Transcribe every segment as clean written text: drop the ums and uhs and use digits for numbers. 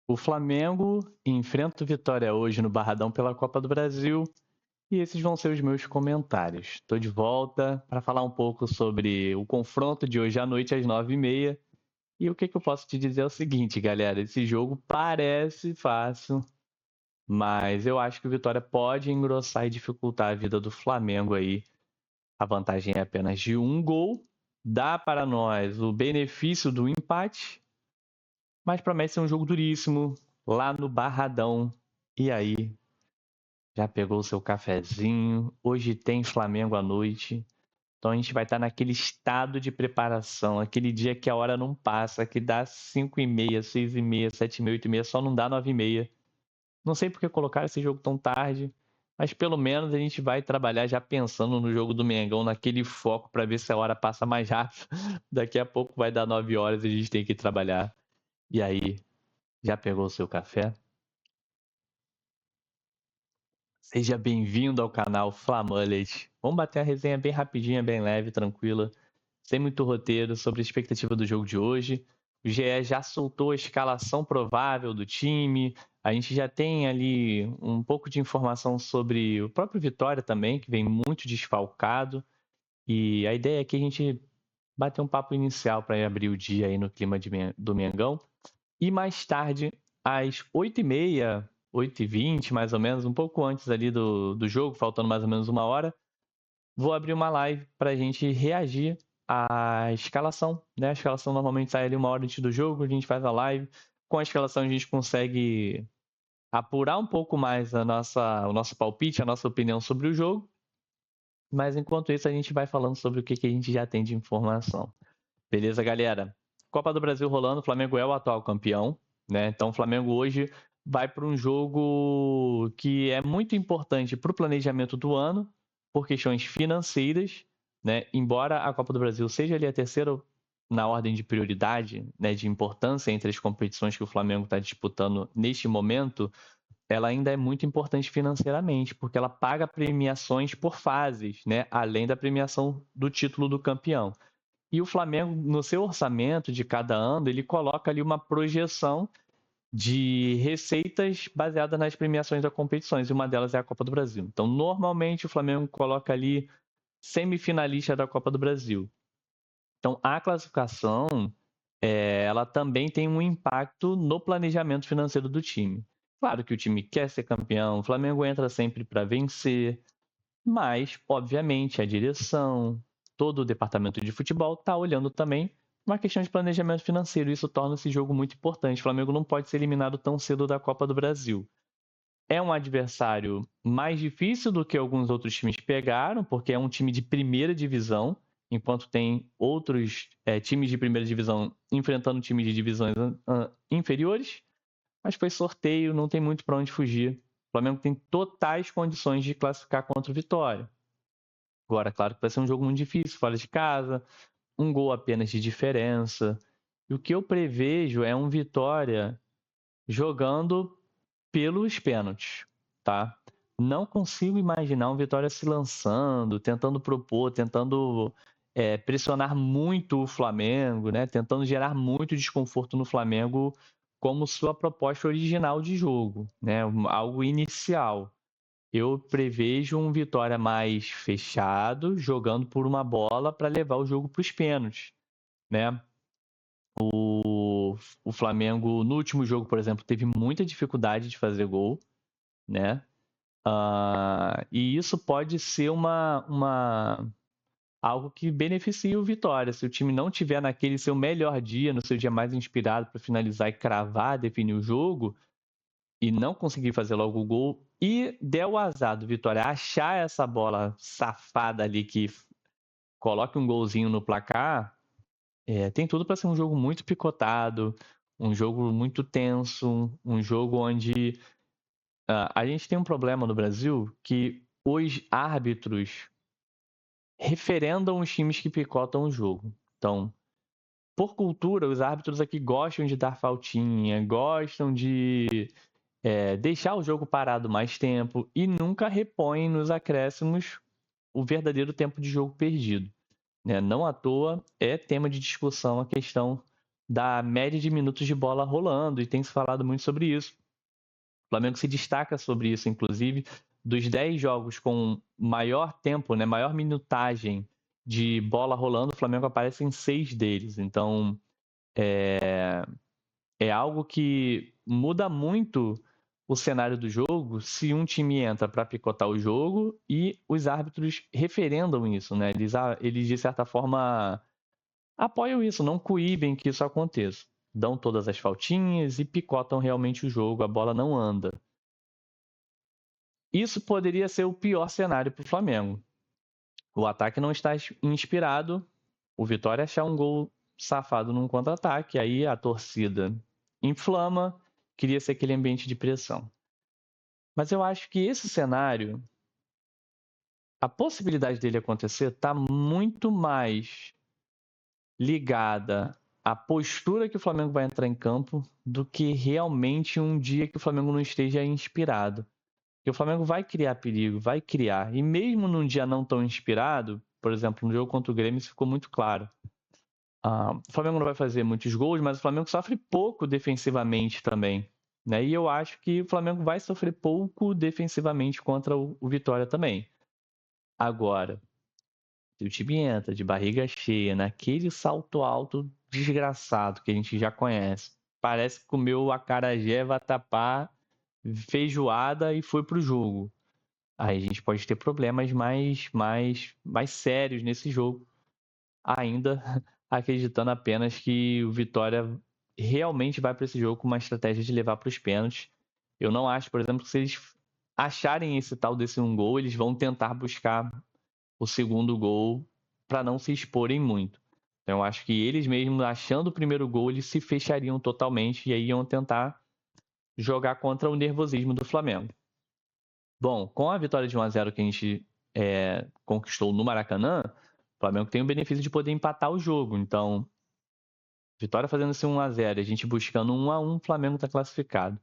O Flamengo enfrenta o Vitória hoje no Barradão pela Copa do Brasil e esses vão ser os meus comentários. Estou de volta para falar um pouco sobre o confronto de hoje à noite às 9h30. E o que eu posso te dizer é o seguinte, galera: esse jogo parece fácil, mas eu acho que o Vitória pode engrossar e dificultar a vida do Flamengo aí. A vantagem é apenas de um gol, dá para nós o benefício do empate, mas promete ser um jogo duríssimo lá no Barradão. E aí, já pegou o seu cafezinho? Hoje tem Flamengo à noite. Então a gente vai estar naquele estado de preparação, aquele dia que a hora não passa, que dá 5h30, 6h30, 7h30, 8h30, só não dá 9h30. Não sei por que colocaram esse jogo tão tarde, mas pelo menos a gente vai trabalhar já pensando no jogo do Mengão, naquele foco para ver se a hora passa mais rápido. Daqui a pouco vai dar 9 horas e a gente tem que trabalhar. E aí, já pegou o seu café? Seja bem-vindo ao canal Flamullet. Vamos bater a resenha bem rapidinha, bem leve, tranquila, sem muito roteiro, sobre a expectativa do jogo de hoje. O GE já soltou a escalação provável do time. A gente já tem ali um pouco de informação sobre o próprio Vitória também, que vem muito desfalcado. E a ideia é que a gente bater um papo inicial para abrir o dia aí no clima do Mengão. E mais tarde, às 8h30, 8h20, mais ou menos, um pouco antes ali do jogo, faltando mais ou menos uma hora, vou abrir uma live para a gente reagir à escalação, né? A escalação normalmente sai ali uma hora antes do jogo, a gente faz a live. Com a escalação a gente consegue apurar um pouco mais o nosso palpite, a nossa opinião sobre o jogo. Mas enquanto isso a gente vai falando sobre o que a gente já tem de informação. Beleza, galera? Copa do Brasil rolando, o Flamengo é o atual campeão, né? Então o Flamengo hoje vai para um jogo que é muito importante para o planejamento do ano, por questões financeiras, né? Embora a Copa do Brasil seja ali a terceira na ordem de prioridade, né, de importância entre as competições que o Flamengo está disputando neste momento, ela ainda é muito importante financeiramente, porque ela paga premiações por fases, né? Além da premiação do título do campeão. E o Flamengo, no seu orçamento de cada ano, ele coloca ali uma projeção de receitas baseada nas premiações das competições, e uma delas é a Copa do Brasil. Então, normalmente, o Flamengo coloca ali semifinalista da Copa do Brasil. Então, a classificação, ela também tem um impacto no planejamento financeiro do time. Claro que o time quer ser campeão, o Flamengo entra sempre para vencer, mas, obviamente, a direção, todo o departamento de futebol está olhando também uma questão de planejamento financeiro. Isso torna esse jogo muito importante. O Flamengo não pode ser eliminado tão cedo da Copa do Brasil. É um adversário mais difícil do que alguns outros times pegaram, porque é um time de primeira divisão, enquanto tem outros times de primeira divisão enfrentando times de divisões inferiores. Mas foi sorteio, não tem muito para onde fugir. O Flamengo tem totais condições de classificar contra o Vitória. Agora, claro que vai ser um jogo muito difícil, fora de casa, um gol apenas de diferença. E o que eu prevejo é um Vitória jogando pelos pênaltis, tá? Não consigo imaginar um Vitória se lançando, tentando propor, tentando pressionar muito o Flamengo, né? Tentando gerar muito desconforto no Flamengo como sua proposta original de jogo, né? Algo inicial. Eu prevejo um Vitória mais fechado, jogando por uma bola para levar o jogo para os pênaltis, né? O Flamengo, no último jogo, por exemplo, teve muita dificuldade de fazer gol, né? E isso pode ser algo que beneficie o Vitória. Se o time não tiver naquele seu melhor dia, no seu dia mais inspirado para finalizar e cravar, definir o jogo, e não conseguir fazer logo o gol, e der o azar do Vitória achar essa bola safada ali que coloque um golzinho no placar, tem tudo para ser um jogo muito picotado, um jogo muito tenso, um jogo onde a gente tem um problema no Brasil que os árbitros referendam os times que picotam o jogo. Então, por cultura, os árbitros aqui gostam de dar faltinha, gostam de deixar o jogo parado mais tempo e nunca repõem nos acréscimos o verdadeiro tempo de jogo perdido, né? Não à toa é tema de discussão a questão da média de minutos de bola rolando, e tem se falado muito sobre isso. O Flamengo se destaca sobre isso, inclusive, dos 10 jogos com maior tempo, né, maior minutagem de bola rolando, o Flamengo aparece em 6 deles. Então, é algo que muda muito o cenário do jogo se um time entra para picotar o jogo e os árbitros referendam isso, né? Eles de certa forma, apoiam isso, não coíbem que isso aconteça. Dão todas as faltinhas e picotam realmente o jogo, a bola não anda. Isso poderia ser o pior cenário para o Flamengo. O ataque não está inspirado, o Vitória achar um gol safado num contra-ataque, aí a torcida inflama, cria ser aquele ambiente de pressão. Mas eu acho que esse cenário, a possibilidade dele acontecer está muito mais ligada à postura que o Flamengo vai entrar em campo do que realmente um dia que o Flamengo não esteja inspirado. Porque o Flamengo vai criar perigo, vai criar. E mesmo num dia não tão inspirado, por exemplo, no jogo contra o Grêmio, isso ficou muito claro. O Flamengo não vai fazer muitos gols, mas o Flamengo sofre pouco defensivamente também. Né? E eu acho que o Flamengo vai sofrer pouco defensivamente contra o Vitória também. Agora, se o time entra de barriga cheia, naquele salto alto desgraçado que a gente já conhece, parece que comeu acarajé, vatapá, feijoada e foi pro jogo. Aí a gente pode ter problemas mais sérios nesse jogo, ainda acreditando apenas que o Vitória realmente vai para esse jogo com uma estratégia de levar para os pênaltis. Eu não acho, por exemplo, que se eles acharem esse tal desse um gol, eles vão tentar buscar o segundo gol para não se exporem muito. Então, eu acho que eles mesmos, achando o primeiro gol, eles se fechariam totalmente e aí iam tentar jogar contra o nervosismo do Flamengo. Bom, com a vitória de 1-0 que a gente conquistou no Maracanã, o Flamengo tem o benefício de poder empatar o jogo. Então, vitória fazendo esse 1-0, a gente buscando 1-1, o Flamengo está classificado.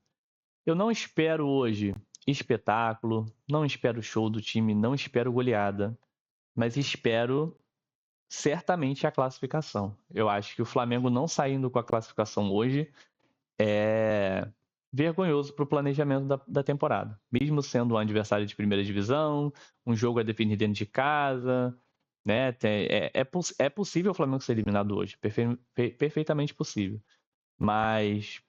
Eu não espero hoje espetáculo, não espero show do time, não espero goleada, mas espero certamente a classificação. Eu acho que o Flamengo não saindo com a classificação hoje é vergonhoso para o planejamento da temporada. Mesmo sendo um adversário de primeira divisão, um jogo a definir dentro de casa, né? É possível o Flamengo ser eliminado hoje, perfeitamente possível. Mas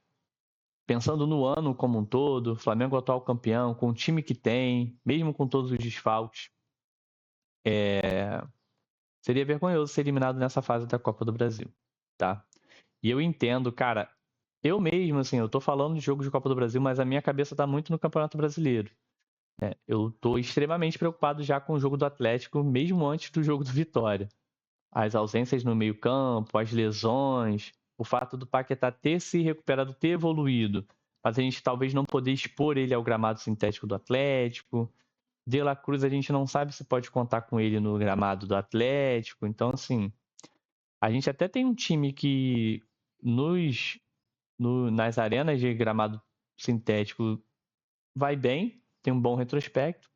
pensando no ano como um todo, Flamengo atual campeão, com o time que tem, mesmo com todos os desfalques, seria vergonhoso ser eliminado nessa fase da Copa do Brasil, tá? E eu entendo, cara, eu mesmo, assim, eu tô falando de jogo de Copa do Brasil, mas a minha cabeça tá muito no Campeonato Brasileiro. Né? Eu tô extremamente preocupado já com o jogo do Atlético, mesmo antes do jogo do Vitória. As ausências no meio-campo, as lesões, o fato do Paquetá ter se recuperado, ter evoluído, mas a gente talvez não poder expor ele ao gramado sintético do Atlético. De La Cruz, a gente não sabe se pode contar com ele no gramado do Atlético. Então, assim, a gente até tem um time que nas arenas de gramado sintético vai bem, tem um bom retrospecto,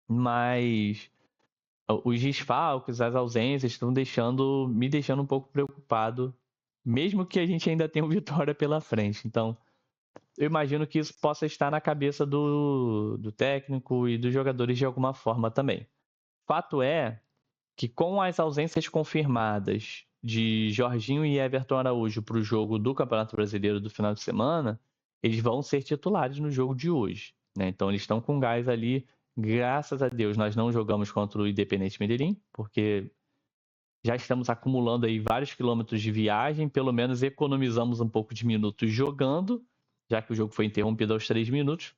mas os desfalques, as ausências estão me deixando um pouco preocupado, mesmo que a gente ainda tenha o Vitória pela frente. Então, eu imagino que isso possa estar na cabeça do técnico e dos jogadores de alguma forma também. Fato é que com as ausências confirmadas de Jorginho e Everton Araújo para o jogo do Campeonato Brasileiro do final de semana, eles vão ser titulares no jogo de hoje. Né? Então eles estão com gás ali. Graças a Deus nós não jogamos contra o Independente Medellín, porque já estamos acumulando aí vários quilômetros de viagem, pelo menos economizamos um pouco de minutos jogando, já que o jogo foi interrompido aos 3 minutos.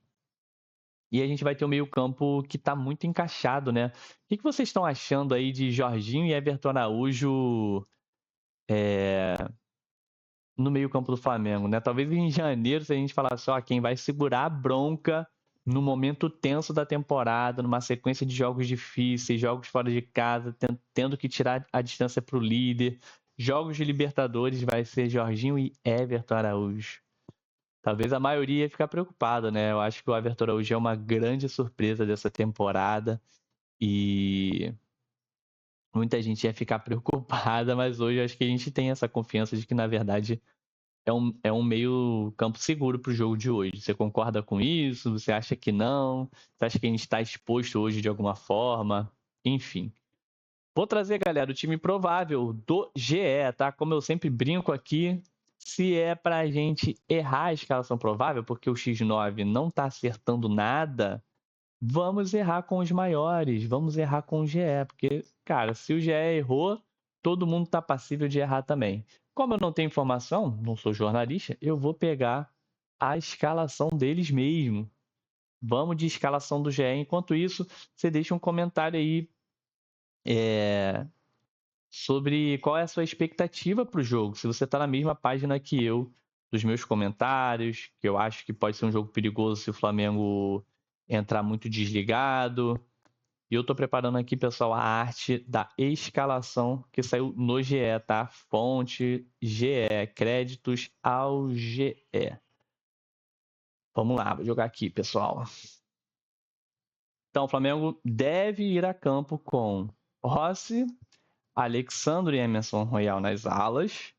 E a gente vai ter um meio-campo que está muito encaixado, né? O que vocês estão achando aí de Jorginho e Everton Araújo no meio-campo do Flamengo, né? Talvez em janeiro, se a gente falasse, ó, quem vai segurar a bronca no momento tenso da temporada, numa sequência de jogos difíceis, jogos fora de casa, tendo que tirar a distância para o líder, jogos de Libertadores, vai ser Jorginho e Everton Araújo. Talvez a maioria ia ficar preocupada, né? Eu acho que o Everton Araújo é uma grande surpresa dessa temporada e muita gente ia ficar preocupada, mas hoje acho que a gente tem essa confiança de que, na verdade, é um meio campo seguro para o jogo de hoje. Você concorda com isso? Você acha que não? Você acha que a gente está exposto hoje de alguma forma? Enfim. Vou trazer, galera, o time provável do GE, tá? Como eu sempre brinco aqui, se é para a gente errar a escalação provável, porque o X9 não está acertando nada, vamos errar com os maiores, vamos errar com o GE, porque, cara, se o GE errou, todo mundo está passível de errar também. Como eu não tenho informação, não sou jornalista, eu vou pegar a escalação deles mesmo. Vamos de escalação do GE. Enquanto isso, você deixa um comentário aí sobre qual é a sua expectativa para o jogo. Se você está na mesma página que eu, dos meus comentários, que eu acho que pode ser um jogo perigoso se o Flamengo entrar muito desligado. E eu estou preparando aqui, pessoal, a arte da escalação que saiu no GE, tá? Fonte GE, créditos ao GE. Vamos lá, vou jogar aqui, pessoal. Então, o Flamengo deve ir a campo com Rossi, Alexandre e Emerson Royal nas alas,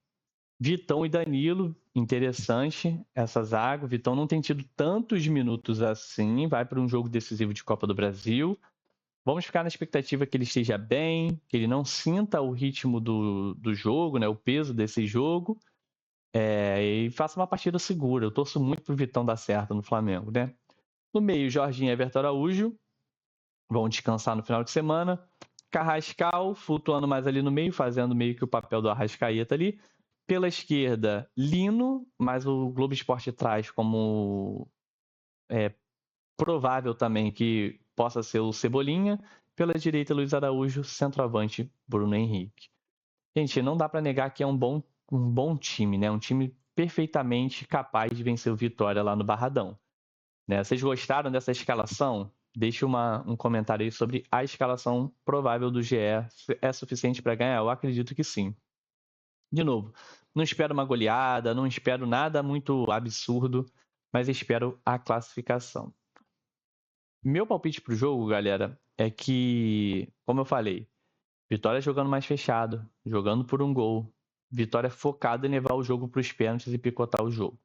Vitão e Danilo, interessante essa zaga. O Vitão não tem tido tantos minutos assim, vai para um jogo decisivo de Copa do Brasil. Vamos ficar na expectativa que ele esteja bem, que ele não sinta o ritmo do jogo, né, o peso desse jogo, e faça uma partida segura. Eu torço muito para o Vitão dar certo no Flamengo, né? No meio, Jorginho e Everton Araújo vão descansar no final de semana. Carrascal flutuando mais ali no meio, fazendo meio que o papel do Arrascaeta ali. Pela esquerda, Lino, mas o Globo Esporte traz como provável também que possa ser o Cebolinha. Pela direita, Luiz Araújo, centroavante, Bruno Henrique. Gente, não dá para negar que é um bom time, né? Um time perfeitamente capaz de vencer o Vitória lá no Barradão. Né? Vocês gostaram dessa escalação? Deixe um comentário aí sobre a escalação provável do GE. É suficiente para ganhar? Eu acredito que sim. De novo, não espero uma goleada, não espero nada muito absurdo, mas espero a classificação. Meu palpite para o jogo, galera, é que, como eu falei, Vitória jogando mais fechado, jogando por um gol. Vitória focada em levar o jogo para os pênaltis e picotar o jogo.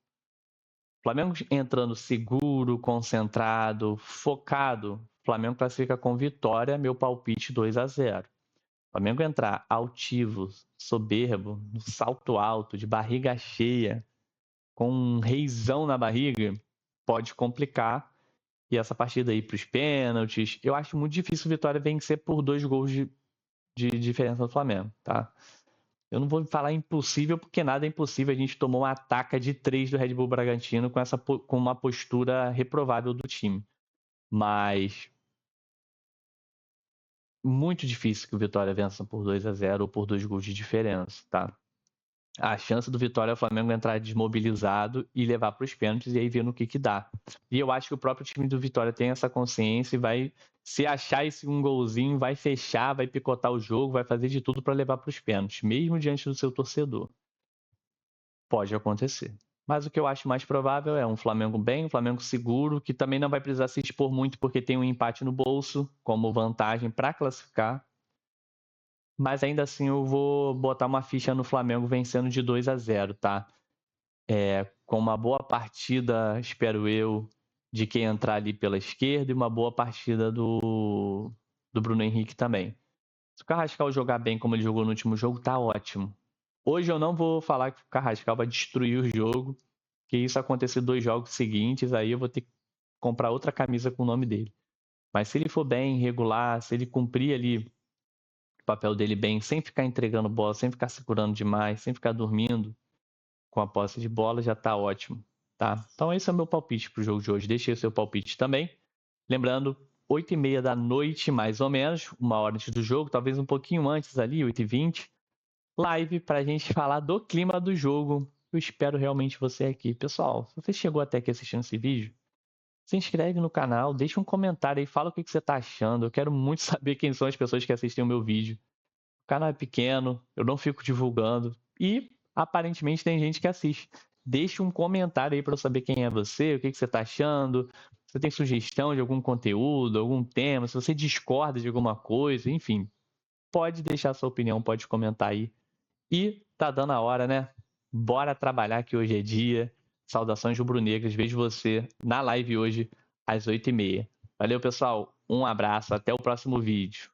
Flamengo entrando seguro, concentrado, focado. Flamengo classifica com vitória, meu palpite 2-0. Flamengo entrar altivo, soberbo, no salto alto, de barriga cheia, com um reizão na barriga, pode complicar. E essa partida aí para os pênaltis, eu acho muito difícil o Vitória vencer por 2 gols de diferença do Flamengo, tá? Eu não vou falar impossível, porque nada é impossível. A gente tomou uma ataca de 3 do Red Bull Bragantino com uma postura reprovável do time. Mas muito difícil que o Vitória vença por 2-0 ou por 2 gols de diferença, tá? A chance do Vitória é o Flamengo entrar desmobilizado e levar para os pênaltis e aí ver no que dá. E eu acho que o próprio time do Vitória tem essa consciência e vai, se achar esse um golzinho, vai fechar, vai picotar o jogo, vai fazer de tudo para levar para os pênaltis, mesmo diante do seu torcedor. Pode acontecer. Mas o que eu acho mais provável é um Flamengo bem, um Flamengo seguro, que também não vai precisar se expor muito porque tem um empate no bolso como vantagem para classificar. Mas ainda assim eu vou botar uma ficha no Flamengo vencendo de 2-0, tá? Com uma boa partida, espero eu, de quem entrar ali pela esquerda e uma boa partida do Bruno Henrique também. Se o Carrascal jogar bem como ele jogou no último jogo, tá ótimo. Hoje eu não vou falar que o Carrascal vai destruir o jogo, que isso acontecer 2 jogos seguintes, aí eu vou ter que comprar outra camisa com o nome dele. Mas se ele for bem, regular, se ele cumprir ali o papel dele bem, sem ficar entregando bola, sem ficar segurando demais, sem ficar dormindo com a posse de bola, já tá ótimo, tá? Então esse é o meu palpite pro jogo de hoje. Deixe aí o seu palpite também. Lembrando, 8h30 da noite, mais ou menos, 1 hora antes do jogo, talvez um pouquinho antes ali, 8h20, live pra gente falar do clima do jogo. Eu espero realmente você aqui. Pessoal, se você chegou até aqui assistindo esse vídeo, se inscreve no canal, deixa um comentário aí, fala o que você tá achando. Eu quero muito saber quem são as pessoas que assistem o meu vídeo. O canal é pequeno, eu não fico divulgando e aparentemente tem gente que assiste. Deixa um comentário aí para eu saber quem é você, o que você tá achando. Se você tem sugestão de algum conteúdo, algum tema, se você discorda de alguma coisa, enfim. pode deixar sua opinião, pode comentar aí. E tá dando a hora, né? Bora trabalhar que hoje é dia. Saudações rubro-negras. Vejo você na live hoje às 8h30. Valeu, pessoal. Um abraço. Até o próximo vídeo.